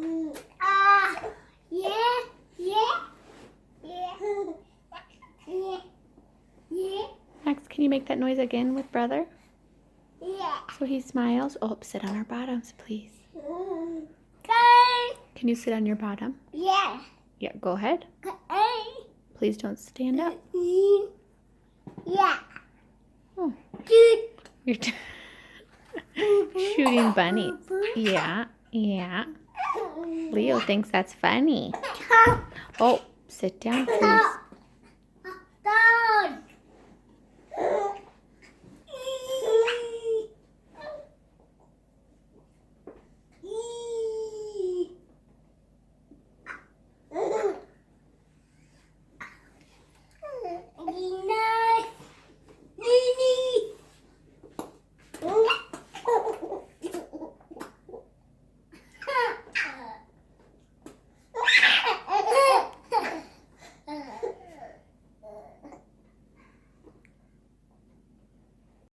Yeah, yeah, yeah, yeah, yeah, Max, can you make that noise again with brother? yeah. So he smiles. Oh, sit on our bottoms, please. Okay. Can you sit on your bottom? Yeah. Yeah, go ahead. Okay. Please don't stand up. Yeah. Oh, Good. you're shooting bunnies. Yeah, yeah. Leo thinks that's funny. Oh, sit down, please.